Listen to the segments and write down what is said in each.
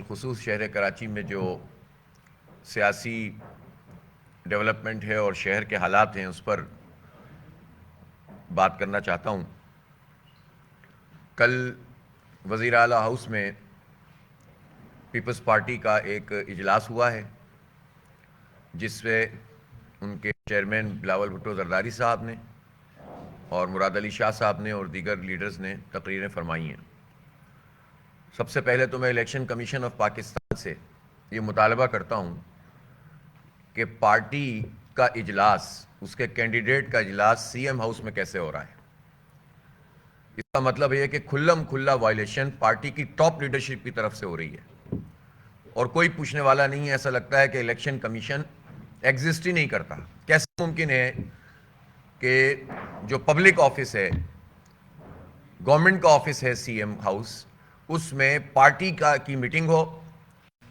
بالخصوص شہر کراچی میں جو سیاسی ڈیولپمنٹ ہے اور شہر کے حالات ہیں اس پر بات کرنا چاہتا ہوں۔ کل وزیر اعلیٰ ہاؤس میں پیپلز پارٹی کا ایک اجلاس ہوا ہے جس میں ان کے چیئرمین بلاول بھٹو زرداری صاحب نے اور مراد علی شاہ صاحب نے اور دیگر لیڈرز نے تقریریں فرمائی ہیں۔ سب سے پہلے تو میں الیکشن کمیشن آف پاکستان سے یہ مطالبہ کرتا ہوں کہ پارٹی کا اجلاس، اس کے کینڈیڈیٹ کا اجلاس سی ایم ہاؤس میں کیسے ہو رہا ہے۔ اس کا مطلب یہ ہے کہ کھلم کھلا وائلیشن پارٹی کی ٹاپ لیڈرشپ کی طرف سے ہو رہی ہے اور کوئی پوچھنے والا نہیں ہے۔ ایسا لگتا ہے کہ الیکشن کمیشن ایگزسٹ ہی نہیں کرتا۔ کیسے ممکن ہے کہ جو پبلک آفس ہے، گورنمنٹ کا آفس ہے سی ایم ہاؤس، اس میں پارٹی کی میٹنگ ہو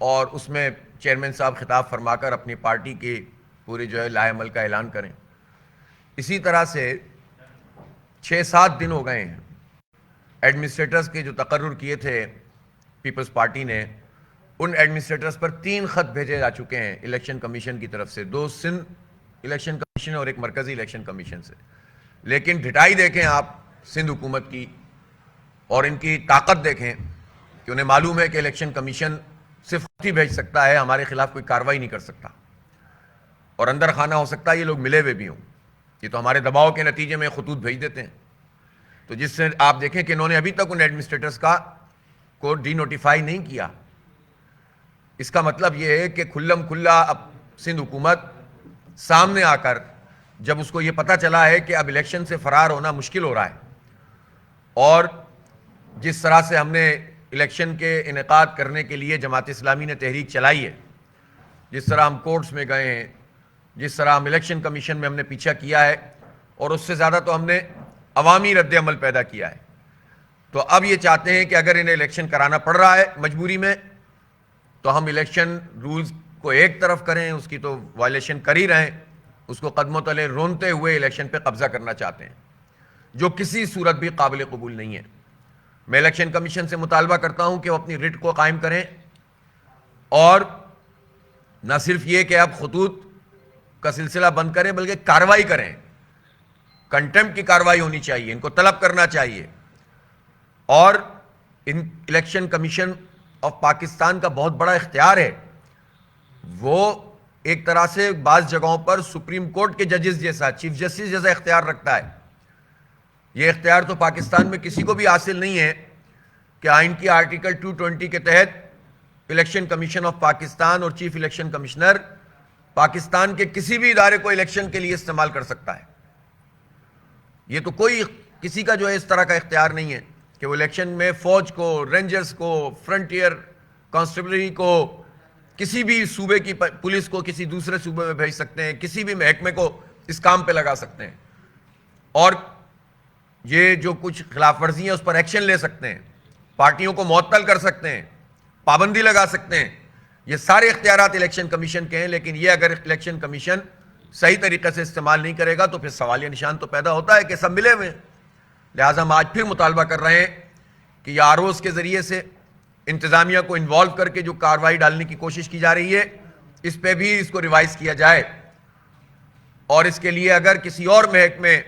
اور اس میں چیئرمین صاحب خطاب فرما کر اپنی پارٹی کی پوری لائحہ عمل کا اعلان کریں۔ اسی طرح سے 6-7 دن ہو گئے ہیں ایڈمنسٹریٹرز کے جو تقرر کیے تھے پیپلز پارٹی نے، ان ایڈمنسٹریٹرز پر 3 خط بھیجے جا چکے ہیں الیکشن کمیشن کی طرف سے، 2 سندھ الیکشن کمیشن اور 1 مرکزی الیکشن کمیشن سے۔ لیکن ڈھٹائی دیکھیں آپ سندھ حکومت کی اور ان کی طاقت دیکھیں کہ انہیں معلوم ہے کہ الیکشن کمیشن صرف خط ہی بھیج سکتا ہے، ہمارے خلاف کوئی کارروائی نہیں کر سکتا، اور اندر خانہ ہو سکتا ہے یہ لوگ ملے ہوئے بھی ہوں، یہ تو ہمارے دباؤ کے نتیجے میں خطوط بھیج دیتے ہیں۔ تو جس سے آپ دیکھیں کہ انہوں نے ابھی تک ان ایڈمنسٹریٹرز کو ڈی نوٹیفائی نہیں کیا۔ اس کا مطلب یہ ہے کہ کھلم کھلا اب سندھ حکومت سامنے آ کر، جب اس کو یہ پتہ چلا ہے کہ اب الیکشن سے فرار ہونا مشکل ہو رہا ہے، اور جس طرح سے ہم نے الیکشن کے انعقاد کرنے کے لیے جماعت اسلامی نے تحریک چلائی ہے، جس طرح ہم کورٹس میں گئے ہیں، جس طرح ہم الیکشن کمیشن میں ہم نے پیچھا کیا ہے، اور اس سے زیادہ تو ہم نے عوامی رد عمل پیدا کیا ہے، تو اب یہ چاہتے ہیں کہ اگر انہیں الیکشن کرانا پڑ رہا ہے مجبوری میں، تو ہم الیکشن رولز کو ایک طرف کریں، اس کی تو وائلیشن کر ہی رہیں، اس کو قدموں تلے رونتے ہوئے الیکشن پہ قبضہ کرنا چاہتے ہیں، جو کسی صورت بھی قابل قبول نہیں ہے۔ میں الیکشن کمیشن سے مطالبہ کرتا ہوں کہ وہ اپنی ریٹ کو قائم کریں، اور نہ صرف یہ کہ اب خطوط کا سلسلہ بند کریں بلکہ کارروائی کریں، کنٹمپٹ کی کارروائی ہونی چاہیے، ان کو طلب کرنا چاہیے۔ اور الیکشن کمیشن آف پاکستان کا بہت بڑا اختیار ہے، وہ ایک طرح سے بعض جگہوں پر سپریم کورٹ کے ججز جیسا، چیف جسٹس جیسا اختیار رکھتا ہے۔ یہ اختیار تو پاکستان میں کسی کو بھی حاصل نہیں ہے کہ آئین کی آرٹیکل 220 کے تحت الیکشن کمیشن آف پاکستان اور چیف الیکشن کمشنر پاکستان کے کسی بھی ادارے کو الیکشن کے لیے استعمال کر سکتا ہے۔ یہ تو کوئی کسی کا جو ہے اس طرح کا اختیار نہیں ہے کہ وہ الیکشن میں فوج کو، رینجرز کو، فرنٹیئر کانسٹیبلری کو، کسی بھی صوبے کی پولیس کو کسی دوسرے صوبے میں بھیج سکتے ہیں، کسی بھی محکمے کو اس کام پہ لگا سکتے ہیں، اور یہ جو کچھ خلاف ورزیاں اس پر ایکشن لے سکتے ہیں، پارٹیوں کو معطل کر سکتے ہیں، پابندی لگا سکتے ہیں۔ یہ سارے اختیارات الیکشن کمیشن کے ہیں، لیکن یہ اگر الیکشن کمیشن صحیح طریقے سے استعمال نہیں کرے گا تو پھر سوالیہ نشان تو پیدا ہوتا ہے کہ سب ملے ہوئے ہیں۔ لہٰذا ہم آج پھر مطالبہ کر رہے ہیں کہ یہ آر اوز کے ذریعے سے انتظامیہ کو انوالو کر کے جو کارروائی ڈالنے کی کوشش کی جا رہی ہے، اس پہ بھی اس کو ریوائز کیا جائے، اور اس کے لیے اگر کسی اور محکمے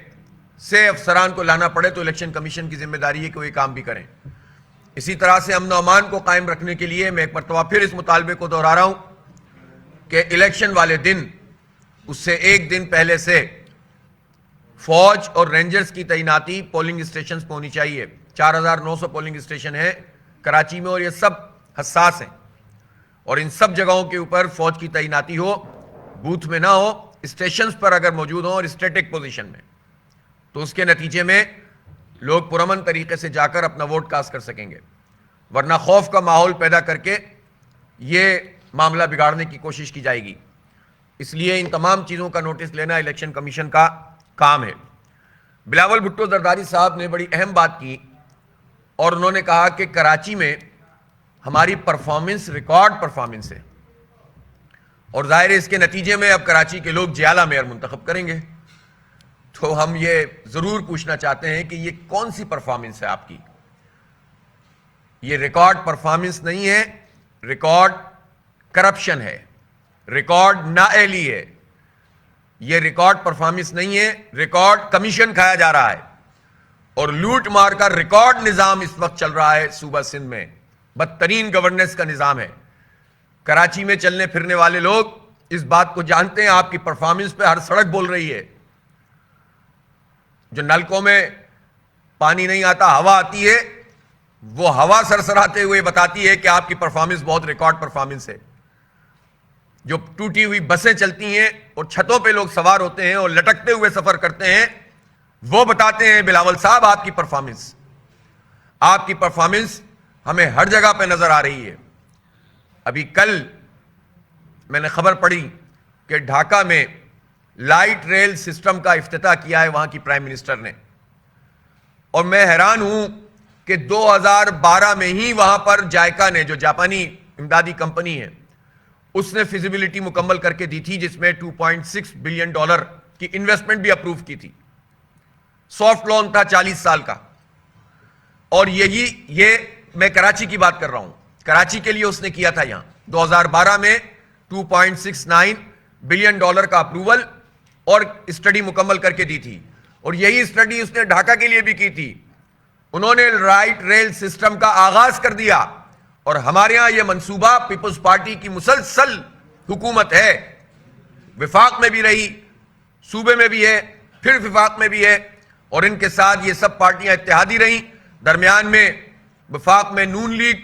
سے افسران کو لانا پڑے تو الیکشن کمیشن کی ذمہ داری ہے کہ وہ یہ کام بھی کریں۔ اسی طرح سے امن و امان کو قائم رکھنے کے لیے میں ایک مرتبہ پھر اس مطالبے کو دہرا رہا ہوں کہ الیکشن والے دن، اس سے 1 دن پہلے سے فوج اور رینجرز کی تعیناتی پولنگ اسٹیشنز پہ ہونی چاہیے۔ 4900 پولنگ اسٹیشن ہیں کراچی میں، اور یہ سب حساس ہیں، اور ان سب جگہوں کے اوپر فوج کی تعیناتی ہو، بوتھ میں نہ ہو، اسٹیشنز پر اگر موجود ہوں اور اسٹیٹک پوزیشن میں، تو اس کے نتیجے میں لوگ پرامن طریقے سے جا کر اپنا ووٹ کاسٹ کر سکیں گے، ورنہ خوف کا ماحول پیدا کر کے یہ معاملہ بگاڑنے کی کوشش کی جائے گی۔ اس لیے ان تمام چیزوں کا نوٹس لینا الیکشن کمیشن کا کام ہے۔ بلاول بھٹو زرداری صاحب نے بڑی اہم بات کی، اور انہوں نے کہا کہ کراچی میں ہماری پرفارمنس ریکارڈ پرفارمنس ہے، اور ظاہر ہے اس کے نتیجے میں اب کراچی کے لوگ جیالہ میئر منتخب کریں گے۔ تو ہم یہ ضرور پوچھنا چاہتے ہیں کہ یہ کون سی پرفارمنس ہے آپ کی؟ یہ ریکارڈ پرفارمنس نہیں ہے، ریکارڈ کرپشن ہے، ریکارڈ نااہلی ہے، یہ ریکارڈ پرفارمنس نہیں ہے، ریکارڈ کمیشن کھایا جا رہا ہے اور لوٹ مار کا ریکارڈ نظام اس وقت چل رہا ہے صوبہ سندھ میں، بدترین گورننس کا نظام ہے۔ کراچی میں چلنے پھرنے والے لوگ اس بات کو جانتے ہیں، آپ کی پرفارمنس پہ ہر سڑک بول رہی ہے۔ جو نلکوں میں پانی نہیں آتا، ہوا آتی ہے، وہ ہوا سرسراتے ہوئے بتاتی ہے کہ آپ کی پرفارمنس بہت ریکارڈ پرفارمنس ہے۔ جو ٹوٹی ہوئی بسیں چلتی ہیں اور چھتوں پہ لوگ سوار ہوتے ہیں اور لٹکتے ہوئے سفر کرتے ہیں، وہ بتاتے ہیں بلاول صاحب آپ کی پرفارمنس ہمیں ہر جگہ پہ نظر آ رہی ہے۔ ابھی کل میں نے خبر پڑھی کہ ڈھاکہ میں لائٹ ریل سسٹم کا افتتاح کیا ہے وہاں کی پرائم منسٹر نے، اور میں حیران ہوں کہ 2012 میں ہی وہاں پر جائکا نے، جو جاپانی امدادی کمپنی ہے، اس نے فیزیبلٹی مکمل کر کے دی تھی، جس میں $2.6 بلین کی انویسٹمنٹ بھی اپروو کی تھی۔ سافٹ لون تھا 40 سال کا، اور یہ میں کراچی کی بات کر رہا ہوں، کراچی کے لیے اس نے کیا تھا یہاں 2012 میں $2.69 بلین کا اپروول اور اسٹڈی مکمل کر کے دی تھی، اور یہی اسٹڈی اس نے ڈھاکہ کے لیے بھی کی تھی۔ انہوں نے لائٹ ریل سسٹم کا آغاز کر دیا، اور ہمارے ہاں یہ منصوبہ پیپلز پارٹی کی مسلسل حکومت ہے، وفاق میں بھی رہی، صوبے میں بھی ہے، پھر وفاق میں بھی ہے، اور ان کے ساتھ یہ سب پارٹیاں اتحادی رہیں۔ درمیان میں وفاق میں نون لیگ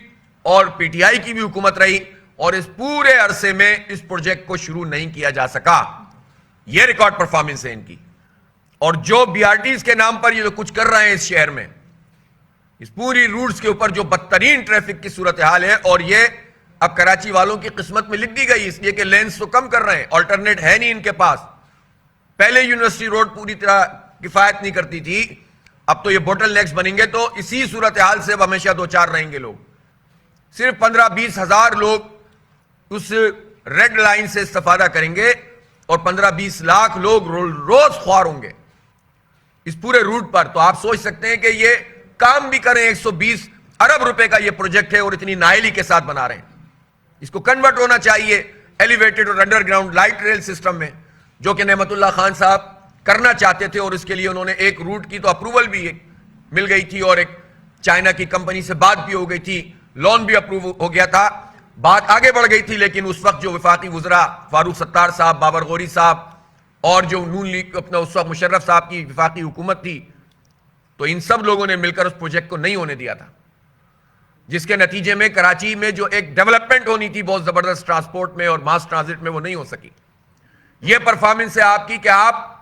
اور پی ٹی آئی کی بھی حکومت رہی، اور اس پورے عرصے میں اس پروجیکٹ کو شروع نہیں کیا جا سکا۔ یہ ریکارڈ پرفارمنس ہے ان کی۔ اور جو بی آر ٹیز کے نام پر یہ جو کچھ کر رہے ہیں اس شہر میں، اس پوری روٹس کے اوپر جو بدترین ٹریفک کی صورتحال ہے، اور یہ اب کراچی والوں کی قسمت میں لکھ دی گئی، اس لیے کہ لینس تو کم کر رہے ہیں، آلٹرنیٹ ہے نہیں ان کے پاس۔ پہلے یونیورسٹی روڈ پوری طرح کفایت نہیں کرتی تھی، اب تو یہ بوٹل نیکس بنیں گے تو اسی صورتحال سے اب ہمیشہ دو چار رہیں گے لوگ۔ صرف 15-20 ہزار لوگ اس ریڈ لائن سے استفادہ کریں گے، اور 15-20 لاکھ لوگ روز خوار ہوں گے اس پورے روٹ پر۔ تو آپ سوچ سکتے ہیں کہ یہ کام بھی کریں، 120 ارب روپے کا یہ پروجیکٹ ہے اور اتنی نااہلی کے ساتھ بنا رہے ہیں۔ اس کو کنورٹ ہونا چاہیے ایلیویٹڈ اور underground light rail system میں، جو کہ نعمت اللہ خان صاحب کرنا چاہتے تھے، اور اس کے لیے انہوں نے ایک روٹ کی تو اپروول بھی مل گئی تھی، اور ایک چائنا کی کمپنی سے بات بھی ہو گئی تھی، لون بھی اپروو ہو گیا تھا، بات آگے بڑھ گئی تھی۔ لیکن اس وقت جو وفاقی وزراء فاروق ستار صاحب، بابر غوری صاحب، اور جو نون لیگ اپنا اس وقت مشرف صاحب کی وفاقی حکومت تھی، تو ان سب لوگوں نے مل کر اس پروجیکٹ کو نہیں ہونے دیا تھا، جس کے نتیجے میں کراچی میں جو ایک ڈیولپمنٹ ہونی تھی بہت زبردست ٹرانسپورٹ میں اور ماس ٹرانزٹ میں، وہ نہیں ہو سکی۔ یہ پرفارمنس ہے آپ کی کہ آپ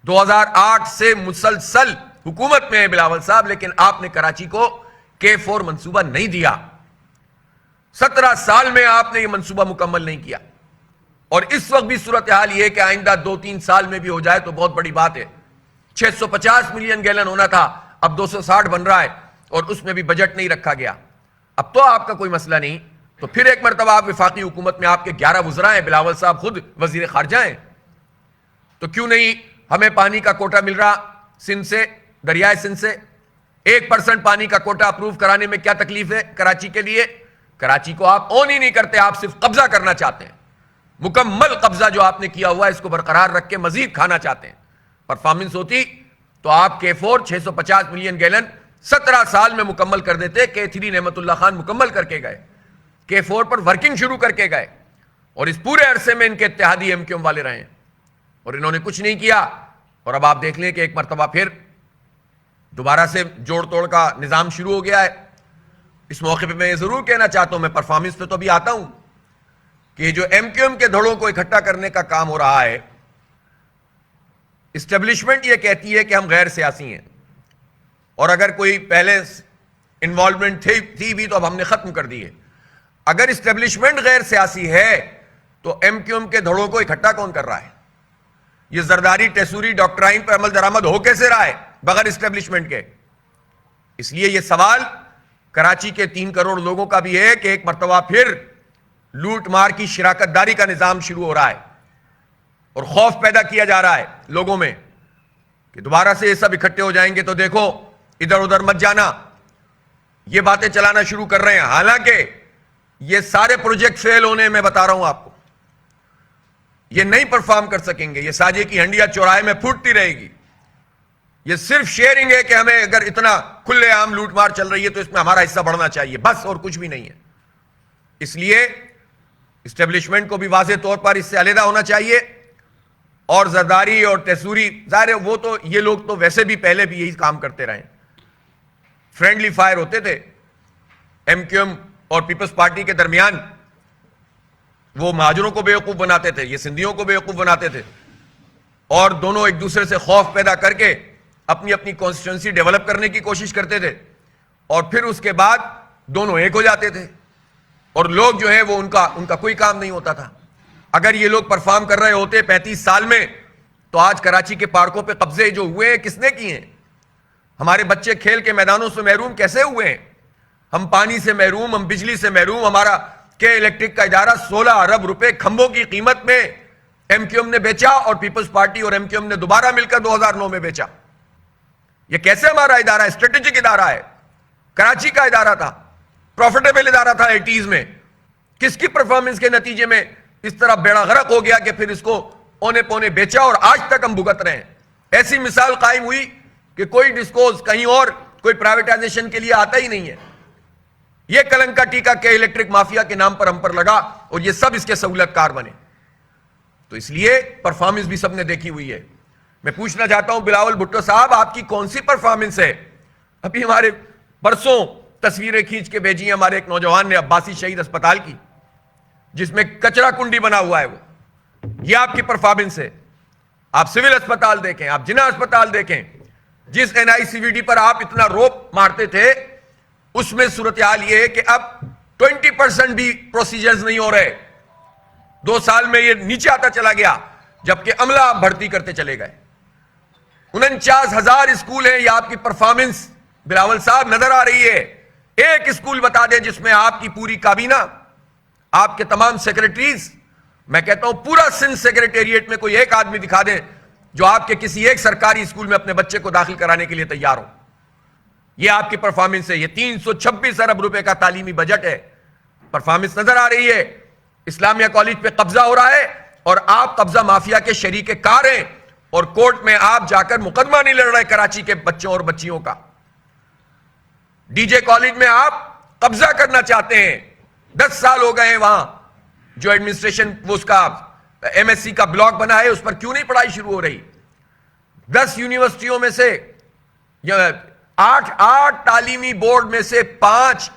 2008 سے مسلسل حکومت میں ہیں بلاول صاحب، لیکن آپ نے کراچی کو K4 منصوبہ نہیں دیا۔ 17 سال میں آپ نے یہ منصوبہ مکمل نہیں کیا، اور اس وقت بھی صورتحال یہ ہے کہ آئندہ 2-3 سال میں بھی ہو جائے تو بہت بڑی بات ہے۔ 650 ملین گیلن ہونا تھا، اب 260 بن رہا ہے، اور اس میں بھی بجٹ نہیں رکھا گیا۔ اب تو آپ کا کوئی مسئلہ نہیں، تو پھر ایک مرتبہ آپ وفاقی حکومت میں آپ کے 11 وزراء ہیں، بلاول صاحب خود وزیر خارجہ ہیں، تو کیوں نہیں ہمیں پانی کا کوٹا مل رہا سندھ سے، دریائے سندھ سے؟ 1% پانی کا کوٹا اپروو کرانے میں کیا تکلیف ہے کراچی کے لیے؟ کراچی کو آپ اون ہی نہیں کرتے، آپ صرف قبضہ کرنا چاہتے ہیں، مکمل قبضہ جو آپ نے کیا ہوا ہے اس کو برقرار رکھ کے مزید کھانا چاہتے ہیں۔ پرفارمنس ہوتی تو آپ K4 650 ملین گیلن 17 سال میں مکمل کر دیتے۔ K3 نعمت اللہ خان مکمل کر کے گئے، K4 پر ورکنگ شروع کر کے گئے، اور اس پورے عرصے میں ان کے اتحادی ایم کیو ایم والے رہے ہیں، اور انہوں نے کچھ نہیں کیا۔ اور اب آپ دیکھ لیں کہ ایک مرتبہ پھر دوبارہ سے جوڑ توڑ کا نظام شروع ہو گیا ہے۔ اس موقع پہ میں یہ ضرور کہنا چاہتا ہوں، میں پرفارمنس پہ تو بھی آتا ہوں، کہ جو ایم کیو ایم کے دھڑوں کو اکٹھا کرنے کا کام ہو رہا ہے، اسٹیبلشمنٹ یہ کہتی ہے کہ ہم غیر سیاسی ہیں، اور اگر کوئی پہلے انوالومنٹ تھی بھی تو اب ہم نے ختم کر دی ہے۔ اگر اسٹیبلشمنٹ غیر سیاسی ہے تو ایم کیو ایم کے دھڑوں کو اکٹھا کون کر رہا ہے؟ یہ زرداری ٹیسوری ڈاکٹرائن پر عمل درآمد ہو کیسے رہا ہے بغیر اسٹیبلشمنٹ کے؟ اس لیے یہ سوال کراچی کے 3 کروڑ لوگوں کا بھی ہے کہ ایک مرتبہ پھر لوٹ مار کی شراکت داری کا نظام شروع ہو رہا ہے، اور خوف پیدا کیا جا رہا ہے لوگوں میں کہ دوبارہ سے یہ سب اکٹھے ہو جائیں گے تو دیکھو ادھر ادھر مت جانا، یہ باتیں چلانا شروع کر رہے ہیں۔ حالانکہ یہ سارے پروجیکٹ فیل ہونے میں بتا رہا ہوں آپ کو. یہ نہیں پرفارم کر سکیں گے. یہ ساجے کی ہنڈیا چوراہے میں پھوٹتی رہے گی. یہ صرف شیئرنگ ہے کہ ہمیں اگر اتنا کھلے عام لوٹ مار چل رہی ہے تو اس میں ہمارا حصہ بڑھنا چاہیے, بس, اور کچھ بھی نہیں ہے. اس لیے اسٹیبلشمنٹ کو بھی واضح طور پر اس سے علیحدہ ہونا چاہیے. اور زرداری اور تیسوری, ظاہر ہے وہ تو یہ لوگ تو ویسے بھی پہلے بھی یہی کام کرتے رہے. فرینڈلی فائر ہوتے تھے ایم کیو ایم اور پیپلز پارٹی کے درمیان. وہ مہاجروں کو بیوقوف بناتے تھے, یہ سندھیوں کو بیوقوف بناتے تھے, اور دونوں ایک دوسرے سے خوف پیدا کر کے اپنی اپنی کانسٹیٹوئنسی ڈیولپ کرنے کی کوشش کرتے تھے, اور پھر اس کے بعد دونوں ایک ہو جاتے تھے, اور لوگ جو ہے وہ ان کا کوئی کام نہیں ہوتا تھا. اگر یہ لوگ پرفارم کر رہے ہوتے 35 سال میں تو آج کراچی کے پارکوں پہ قبضے جو ہوئے ہیں کس نے کیے ہیں؟ ہمارے بچے کھیل کے میدانوں سے محروم کیسے ہوئے ہیں؟ ہم پانی سے محروم, ہم بجلی سے محروم. ہمارا کے الیکٹرک کا ادارہ 16 ارب روپے کھمبوں کی قیمت میں ایم کیو ایم نے بیچا, اور پیپلز پارٹی اور ایم کیو ایم نے دوبارہ مل کر 2009 میں بیچا. یہ کیسے ہمارا ادارہ ہے؟ اسٹریٹجک ادارہ ہے, کراچی کا ادارہ تھا, پروفیٹیبل ادارہ تھا 80s میں. کس کی پرفارمنس کے نتیجے میں اس طرح بیڑا غرق ہو گیا کہ پھر اس کو اونے پونے بیچا, اور آج تک ہم بھگت رہے ہیں. ایسی مثال قائم ہوئی کہ کوئی ڈسکوز کہیں اور کوئی پرائیویٹائزیشن کے لیے آتا ہی نہیں ہے. یہ کلنک کا ٹیکا کے الیکٹرک مافیا کے نام پر ہم پر لگا, اور یہ سب اس کے سہولت کار بنے. تو اس لیے پرفارمنس بھی سب نے دیکھی ہوئی ہے. میں پوچھنا چاہتا ہوں بلاول بھٹو صاحب, آپ کی کون سی پرفارمنس ہے؟ ابھی ہمارے پرسوں تصویریں کھینچ کے بھیجی ہیں ہمارے ایک نوجوان نے عباسی شہید اسپتال کی, جس میں کچرا کنڈی بنا ہوا ہے. یہ آپ کی پرفارمنس ہے. آپ سول اسپتال دیکھیں, آپ جناح اسپتال دیکھیں, جس این آئی سی وی ڈی پر آپ اتنا روپ مارتے تھے, اس میں صورتحال یہ ہے کہ اب 20% بھی پروسیجرز نہیں ہو رہے. 2 سال میں یہ نیچے آتا چلا گیا, جبکہ عملہ آپ بھرتی کرتے چلے گئے. 49,000 اسکول ہیں. یہ آپ کی پرفارمنس بلاول صاحب نظر آ رہی ہے. ایک اسکول بتا دیں جس میں آپ کی پوری کابینہ, آپ کے تمام سیکرٹریز, میں کہتا ہوں پورا سندھ سیکرٹریٹ میں کوئی ایک آدمی دکھا دیں جو آپ کے کسی ایک سرکاری اسکول میں اپنے بچے کو داخل کرانے کے لیے تیار ہو. یہ آپ کی پرفارمنس ہے. یہ 326 ارب روپے کا تعلیمی بجٹ ہے. پرفارمنس نظر آ رہی ہے. اسلامیہ کالج پہ قبضہ ہو رہا ہے, اور آپ قبضہ مافیا کے شریک کار ہیں, اور کورٹ میں آپ جا کر مقدمہ نہیں لڑ رہے کراچی کے بچوں اور بچیوں کا. ڈی جے کالج میں آپ قبضہ کرنا چاہتے ہیں. 10 سال ہو گئے ہیں وہاں جو ایڈمنسٹریشن وہ اس کا ایم ایس سی کا بلاک بنا ہے, اس پر کیوں نہیں پڑھائی شروع ہو رہی؟ 10 یونیورسٹیوں میں سے 8 تعلیمی بورڈ میں سے 5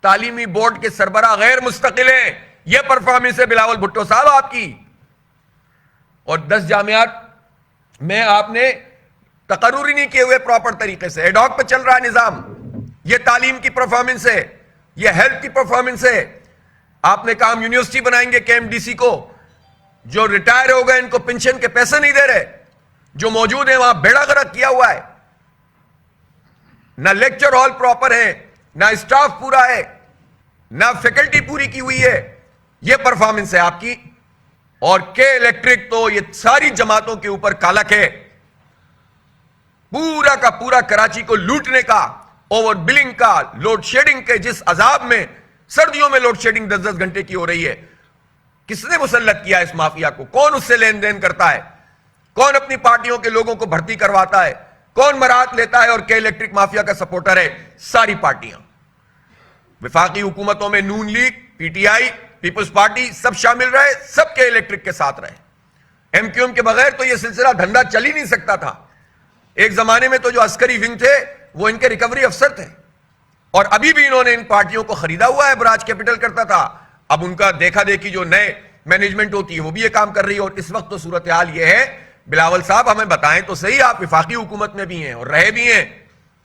تعلیمی بورڈ کے سربراہ غیر مستقل ہیں. یہ پرفارمنس ہے بلاول بھٹو صاحب آپ کی. اور 10 جامعات میں آپ نے تقرر ہی نہیں کیے ہوئے پراپر طریقے سے, ایڈ ہاک پہ چل رہا ہے نظام. یہ تعلیم کی پرفارمنس ہے, یہ ہیلتھ کی پرفارمنس ہے. آپ نے کہا ہم یونیورسٹی بنائیں گے کے ایم ڈی سی کو, جو ریٹائر ہو گئے ان کو پنشن کے پیسے نہیں دے رہے, جو موجود ہیں وہاں بیڑا غرق کیا ہوا ہے. نہ لیکچر ہال پراپر ہے, نہ اسٹاف پورا ہے, نہ فیکلٹی پوری کی ہوئی ہے. یہ پرفارمنس ہے آپ کی. اور کے الیکٹرک تو یہ ساری جماعتوں کے اوپر کالک ہے. پورا کا پورا کراچی کو لوٹنے کا, اوور بلنگ کا, لوڈ شیڈنگ کے جس عذاب میں, سردیوں میں لوڈ شیڈنگ 10-10 گھنٹے کی ہو رہی ہے, کس نے مسلط کیا اس مافیا کو؟ کون اس سے لین دین کرتا ہے؟ کون اپنی پارٹیوں کے لوگوں کو بھرتی کرواتا ہے؟ کون مراحت لیتا ہے اور کے الیکٹرک مافیا کا سپورٹر ہے؟ ساری پارٹیاں. وفاقی حکومتوں میں Noon League, P T I, Peoples Party سب شامل رہے, سب کے الیکٹرک کے ساتھ رہے. ایم کیو ایم کے بغیر تو یہ سلسلہ دھندا چل ہی نہیں سکتا تھا. ایک زمانے میں تو جو عسکری ونگ تھے وہ ان کے ریکوری افسر تھے, اور ابھی بھی انہوں نے ان پارٹیوں کو خریدا ہوا ہے. براج کیپٹل کرتا تھا, اب ان کا دیکھا دیکھی جو نئے مینجمنٹ ہوتی ہے وہ بھی یہ کام کر رہی ہے. اور اس وقت تو صورتحال یہ ہے, بلاول صاحب ہمیں بتائیں تو صحیح, آپ وفاقی حکومت میں بھی ہیں اور رہے بھی ہیں.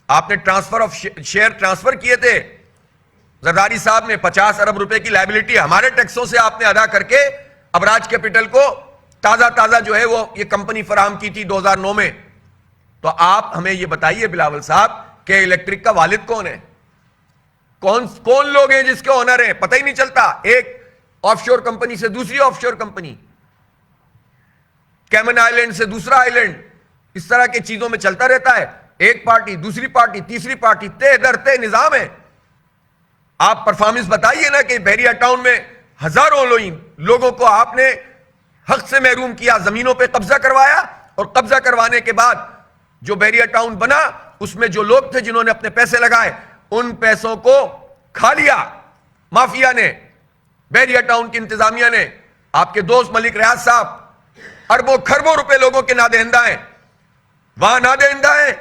آپ نے ٹرانسفر آف شیئر ٹرانسفر کیے تھے. زرداری صاحب نے 50 ارب روپے کی لائبلٹی ہمارے ٹیکسوں سے آپ نے ادا کر کے ابراج کیپٹل کو تازہ جو ہے وہ یہ کمپنی فراہم کی تھی 2009 میں. تو آپ ہمیں یہ بتائیے بلاول صاحب کہ الیکٹرک کا والد کون ہے؟ کون لوگ ہیں جس کے آنر ہیں؟ پتہ ہی نہیں چلتا. ایک آف شور کمپنی سے دوسری آف شور کمپنی, کیمن آئیلینڈ سے دوسرا آئیلینڈ, اس طرح کی چیزوں میں چلتا رہتا ہے. ایک پارٹی, دوسری پارٹی, تیسری پارٹی, تے در تے نظام ہے. آپ پرفارمنس بتائیے نا کہ بحیرہ ٹاؤن میں ہزاروں لوگوں کو آپ نے حق سے محروم کیا, زمینوں پہ قبضہ کروایا, اور قبضہ کروانے کے بعد جو بحیرہ ٹاؤن بنا اس میں جو لوگ تھے جنہوں نے اپنے پیسے لگائے ان پیسوں کو کھا لیا مافیا نے, بحیرہ ٹاؤن کی انتظامیہ نے. آپ کے دوست ملک ریاض صاحب اربوں خربوں روپے لوگوں کے نادہندہ ہیں, وہاں نادہندہ ہیں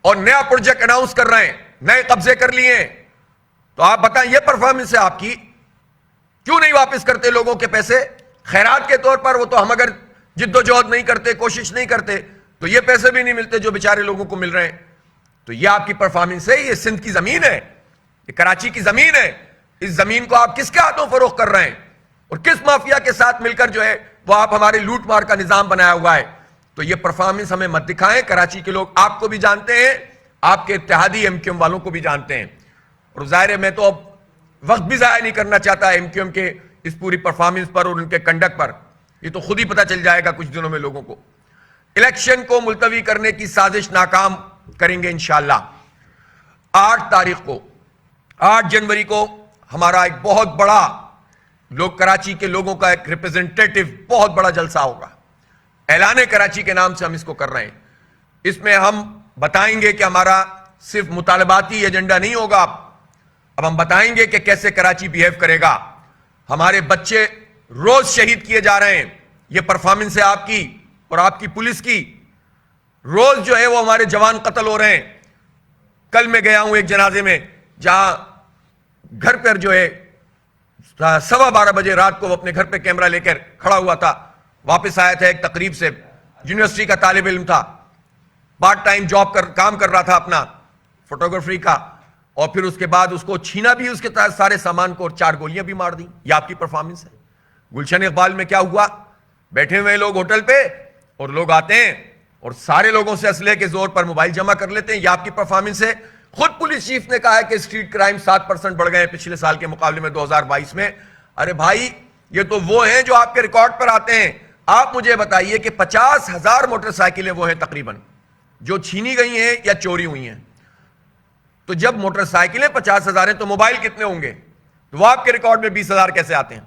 اور نیا پروجیکٹ اناؤنس کر رہے ہیں, نئے قبضے کر لیے ہیں. تو آپ بتائیں یہ پرفارمنس ہے آپ کی, کیوں نہیں واپس کرتے لوگوں کے پیسے خیرات کے طور پر؟ وہ تو ہم اگر جد و جہد نہیں کرتے, کوشش نہیں کرتے تو یہ پیسے بھی نہیں ملتے جو بیچارے لوگوں کو مل رہے ہیں. تو یہ آپ کی پرفارمنس ہے. یہ سندھ کی زمین ہے, یہ کراچی کی زمین ہے. اس زمین کو آپ کس کے ہاتھوں فروخت کر رہے ہیں اور کس مافیا کے ساتھ مل کر جو ہے وہ آپ ہمارے لوٹ مار کا نظام بنایا ہوا ہے. تو یہ پرفارمنس ہمیں مت دکھائیں. کراچی کے لوگ آپ کو بھی جانتے ہیں, آپ کے اتحادی ایم کیو ایم والوں کو بھی جانتے ہیں. اور ظاہر ہے میں تو اب وقت بھی ضائع نہیں کرنا چاہتا ایم کیو ایم کے اس پوری پرفارمنس پر اور ان کے کنڈکٹ پر. یہ تو خود ہی پتہ چل جائے گا کچھ دنوں میں لوگوں کو. الیکشن کو ملتوی کرنے کی سازش ناکام کریں گے انشاءاللہ. 8 تاریخ کو 8 جنوری کو ہمارا ایک بہت بڑا کراچی کے لوگوں کا ایک ریپرزنٹیٹو بہت بڑا جلسہ ہوگا. اعلان کراچی کے نام سے ہم اس کو کر رہے ہیں. اس میں ہم بتائیں گے کہ ہمارا صرف مطالباتی ایجنڈا نہیں ہوگا. اب ہم بتائیں گے کہ کیسے کراچی بیہیو کرے گا. ہمارے بچے روز شہید کیے جا رہے ہیں. یہ پرفارمنس ہے آپ کی اور آپ کی پولیس کی. روز جو ہے وہ ہمارے جوان قتل ہو رہے ہیں. کل میں گیا ہوں ایک جنازے میں جہاں گھر پر جو ہے 12:15 بجے رات کو وہ اپنے گھر پہ کیمرہ لے کر کھڑا ہوا تھا. واپس آیا تھا ایک تقریب سے, یونیورسٹی کا طالب علم تھا, پارٹ ٹائم جاب کام کر رہا تھا اپنا فوٹوگرافی کا, اور پھر اس کے بعد اس کو چھینا بھی اس کے سارے سامان کو, اور 4 گولیاں بھی مار دیں. یہ آپ کی پرفارمنس ہے. گلشن اقبال میں کیا ہوا؟ بیٹھے ہوئے لوگ ہوٹل پہ اور لوگ آتے ہیں اور سارے لوگوں سے اسلحے کے زور پر موبائل جمع کر لیتے ہیں. یہ آپ کی پرفارمنس ہے. خود پولیس چیف نے کہا ہے کہ اسٹریٹ کرائم 7% بڑھ گئے ہیں پچھلے سال کے مقابلے میں 2022 میں. ارے بھائی یہ تو وہ ہیں جو آپ کے ریکارڈ پر آتے ہیں. آپ مجھے بتائیے کہ 50,000 موٹر سائیکلیں وہ ہیں تقریباً جو چھینی گئی ہیں یا چوری ہوئی ہیں. تو جب موٹر سائیکلیں 50,000 ہیں تو موبائل کتنے ہوں گے؟ تو وہ آپ کے ریکارڈ میں 20,000 کیسے آتے ہیں؟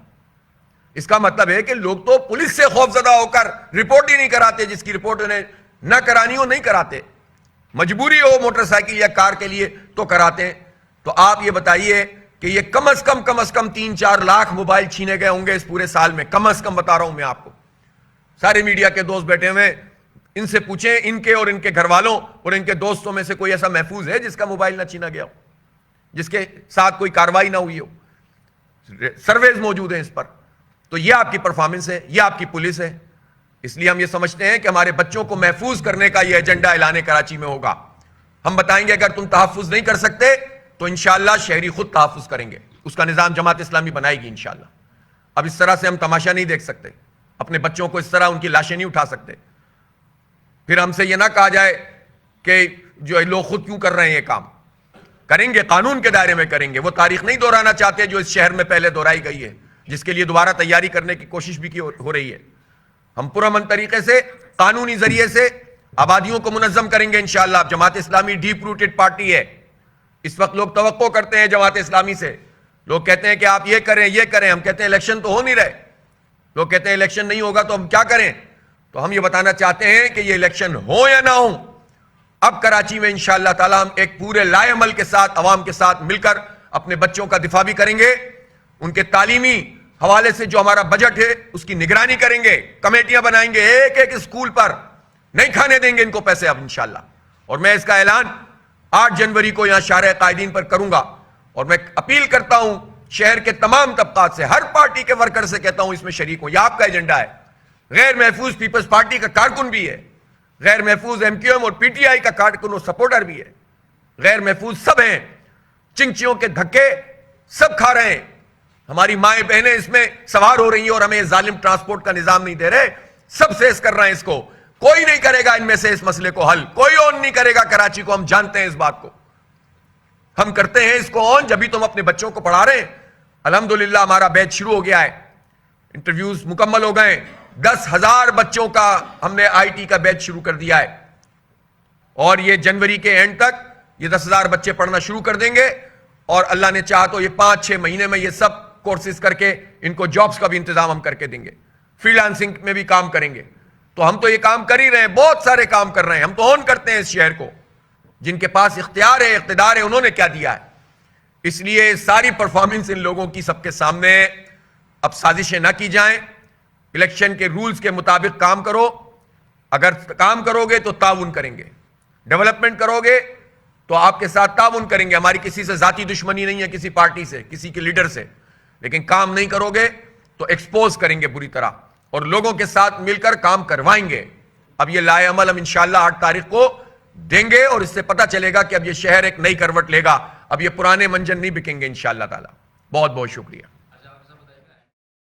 اس کا مطلب ہے کہ لوگ تو پولیس سے خوف زدہ ہو کر رپورٹ ہی نہیں کراتے. جس کی رپورٹ انہیں نہ کرانی ہو نہیں کراتے, مجبوری ہو موٹر سائیکل یا کار کے لیے تو کراتے ہیں. تو آپ یہ بتائیے کہ یہ کم از کم 3-4 لاکھ موبائل چھینے گئے ہوں گے اس پورے سال میں, کم از کم بتا رہا ہوں میں آپ کو. سارے میڈیا کے دوست بیٹھے ہوئے, ان سے پوچھیں, ان کے اور ان کے گھر والوں اور ان کے دوستوں میں سے کوئی ایسا محفوظ ہے جس کا موبائل نہ چھینا گیا ہو, جس کے ساتھ کوئی کاروائی نہ ہوئی ہو؟ سرویز موجود ہیں اس پر. تو یہ آپ کی پرفارمنس ہے, یہ آپ کی پولیس ہے. اس لیے ہم یہ سمجھتے ہیں کہ ہمارے بچوں کو محفوظ کرنے کا یہ ایجنڈا اعلان کراچی میں ہوگا. ہم بتائیں گے اگر تم تحفظ نہیں کر سکتے تو انشاءاللہ شہری خود تحفظ کریں گے. اس کا نظام جماعت اسلامی بنائے گی انشاءاللہ. اب اس طرح سے ہم تماشا نہیں دیکھ سکتے, اپنے بچوں کو اس طرح ان کی لاشیں نہیں اٹھا سکتے. پھر ہم سے یہ نہ کہا جائے کہ جو لوگ خود کیوں کر رہے ہیں یہ کام. کریں گے, قانون کے دائرے میں کریں گے. وہ تاریخ نہیں دہرانا چاہتے جو اس شہر میں پہلے دہرائی گئی ہے, جس کے لیے دوبارہ تیاری کرنے کی کوشش بھی ہو رہی ہے. ہم پرامن طریقے سے قانونی ذریعے سے آبادیوں کو منظم کریں گے انشاءاللہ. Jamaat Islami deep rooted party ہے. اس وقت لوگ توقع کرتے ہیں جماعت اسلامی سے, لوگ کہتے ہیں کہ آپ یہ کریں یہ کریں. ہم کہتے ہیں الیکشن تو ہو نہیں رہے. لوگ کہتے ہیں الیکشن نہیں ہوگا تو ہم کیا کریں. تو ہم یہ بتانا چاہتے ہیں کہ یہ الیکشن ہو یا نہ ہو, اب کراچی میں انشاءاللہ تعالی ہم ایک پورے لائے عمل کے ساتھ عوام کے ساتھ مل کر اپنے بچوں کا دفاع بھی کریں گے. ان کے تعلیمی حوالے سے جو ہمارا بجٹ ہے اس کی نگرانی کریں گے, کمیٹیاں بنائیں گے. ایک ایک اسکول پر نہیں کھانے دیں گے ان کو پیسے اب انشاءاللہ. اور میں اس کا اعلان 8 جنوری کو یہاں شارع قائدین پر کروں گا. اور میں اپیل کرتا ہوں شہر کے تمام طبقات سے, ہر پارٹی کے ورکر سے کہتا ہوں اس میں شریک ہوں. یہ آپ کا ایجنڈا ہے. غیر محفوظ پیپلز پارٹی کا کارکن بھی ہے, غیر محفوظ ایم کیو ایم اور پی ٹی آئی کا کارکن اور سپورٹر بھی ہے. غیر محفوظ سب ہیں, چنچیوں کے دھکے سب کھا رہے ہیں. ہماری مائیں بہنیں اس میں سوار ہو رہی ہیں اور ہمیں ظالم ٹرانسپورٹ کا نظام نہیں دے رہے. سب فیس کر رہے ہیں اس کو. کوئی نہیں کرے گا ان میں سے اس مسئلے کو حل, کوئی اون نہیں کرے گا کراچی کو. ہم جانتے ہیں اس بات کو. ہم کرتے ہیں اس کو اون جبھی تم اپنے بچوں کو پڑھا رہے ہیں. الحمدللہ ہمارا بیچ شروع ہو گیا ہے, انٹرویوز مکمل ہو گئے. 10,000 بچوں کا ہم نے آئی ٹی کا بیچ شروع کر دیا ہے, اور یہ جنوری کے اینڈ تک یہ 10,000 بچے پڑھنا شروع کر دیں گے. اور اللہ نے چاہا تو یہ 5-6 مہینے میں یہ سب کورسز کر کے ان کو جابز کا بھی انتظام ہم کر کے دیں گے، فری لانسنگ میں بھی کام کریں گے. تو ہم تو یہ کام کر ہی رہے ہیں، بہت سارے کام کر رہے ہیں. ہم تو اون کرتے ہیں اس شہر کو. جن کے پاس اختیار ہے، اقتدار ہے، انہوں نے کیا دیا ہے. اس لیے ساری پرفارمنس ان لوگوں کی سب کے سامنے. اب سازشیں نہ کی جائیں. الیکشن کے رولز کے مطابق کام کرو. اگر کام کرو گے تو تعاون کریں گے، ڈیولپمنٹ کرو گے تو آپ کے ساتھ تعاون کریں گے. ہماری کسی سے ذاتی دشمنی نہیں ہے، کسی پارٹی سے، کسی کے لیڈر سے. لیکن کام نہیں کرو گے تو ایکسپوز کریں گے بری طرح، اور لوگوں کے ساتھ مل کر کام کروائیں گے. اب یہ لائے عمل ہم انشاءاللہ 8 تاریخ کو دیں گے، اور اس سے پتہ چلے گا کہ اب یہ شہر ایک نئی کروٹ لے گا. اب یہ پرانے منجن نہیں بکیں گے انشاءاللہ تعالی. بہت بہت شکریہ.